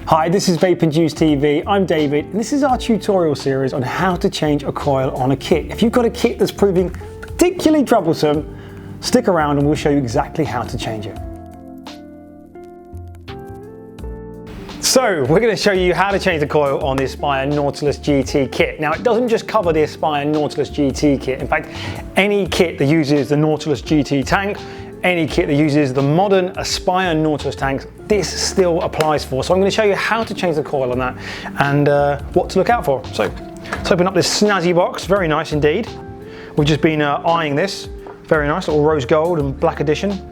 Hi, this is Vape Juice TV. I'm David, and this is our tutorial series on how to change a coil on a kit. If you've got a kit that's proving particularly troublesome, stick around and we'll show you exactly how to change it. So we're going to show you how to change the coil on the Aspire Nautilus GT kit. Now it doesn't just cover the Aspire Nautilus GT kit. In fact, any kit that uses the Nautilus GT tank, any kit that uses the modern Aspire Nautilus tanks, this still applies for. So I'm going to show you how to change the coil on that and what to look out for. So let's open up this snazzy box, very nice indeed. We've just been eyeing this, very nice, little rose gold and black edition.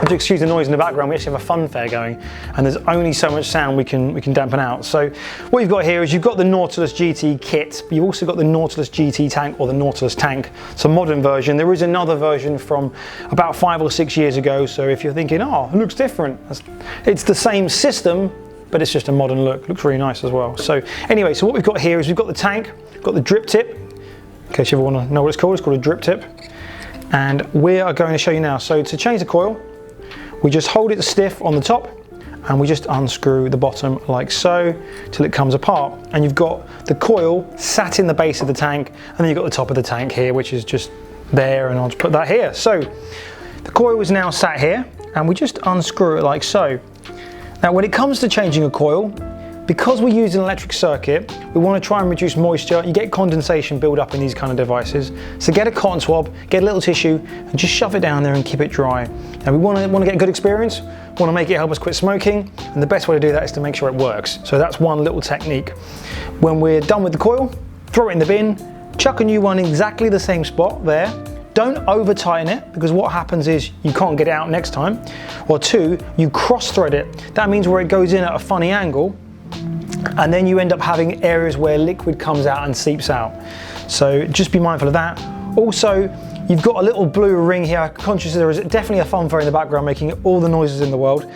To excuse the noise in the background, we actually have a fun fair going and there's only so much sound we can dampen out. So what you've got here is you've got the Nautilus GT kit, but you've also got the Nautilus GT tank or the Nautilus tank. It's a modern version. There is another version from about 5 or 6 years ago, so if you're thinking, oh, it looks different, it's the same system, but it's just a modern look. It looks really nice as well. So anyway, so what we've got here is we've got the tank, we've got the drip tip, in case you ever want to know what it's called a drip tip. And we are going to show you now. So to change the coil, we just hold it stiff on the top and we just unscrew the bottom like so till it comes apart. And you've got the coil sat in the base of the tank, and then you've got the top of the tank here, which is just there, and I'll just put that here. So the coil is now sat here and we just unscrew it like so. Now when it comes to changing a coil, because we use an electric circuit, we want to try and reduce moisture. You get condensation build up in these kind of devices. So get a cotton swab, get a little tissue, and just shove it down there and keep it dry. Now we want to get a good experience, we want to make it help us quit smoking, and the best way to do that is to make sure it works. So that's one little technique. When we're done with the coil, throw it in the bin, chuck a new one in exactly the same spot there. Don't over tighten it, because what happens is you can't get it out next time. Or two, you cross thread it. That means where it goes in at a funny angle, and then you end up having areas where liquid comes out and seeps out. So just be mindful of that. Also, you've got a little blue ring here. I'm conscious there is definitely a funfair in the background making all the noises in the world.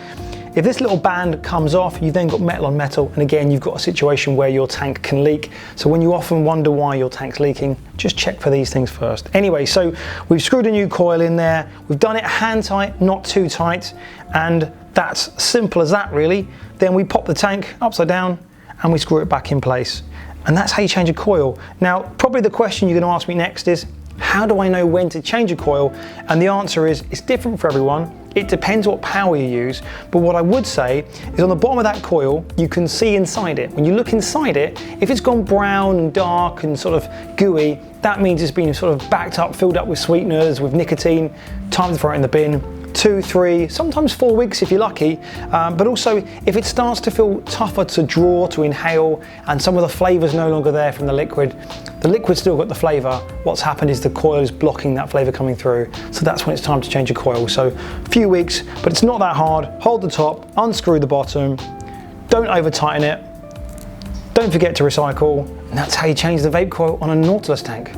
If this little band comes off, you've then got metal on metal, and again, you've got a situation where your tank can leak. So when you often wonder why your tank's leaking, just check for these things first. Anyway, so we've screwed a new coil in there. We've done it hand tight, not too tight, and that's simple as that really. Then we pop the tank upside down and we screw it back in place. And that's how you change a coil. Now, probably the question you're going to ask me next is, how do I know when to change a coil? And the answer is, it's different for everyone. It depends what power you use. But what I would say is on the bottom of that coil, you can see inside it. When you look inside it, if it's gone brown and dark and sort of gooey, that means it's been sort of backed up, filled up with sweeteners, with nicotine. Time to throw it in the bin. 2, 3, sometimes 4 weeks if you're lucky, but also if it starts to feel tougher to draw, to inhale, and some of the flavour's no longer there from the liquid's still got the flavour. What's happened is the coil is blocking that flavour coming through, so that's when it's time to change a coil. So a few weeks, but it's not that hard. Hold the top, unscrew the bottom, don't over tighten it, don't forget to recycle, and that's how you change the vape coil on a Nautilus tank.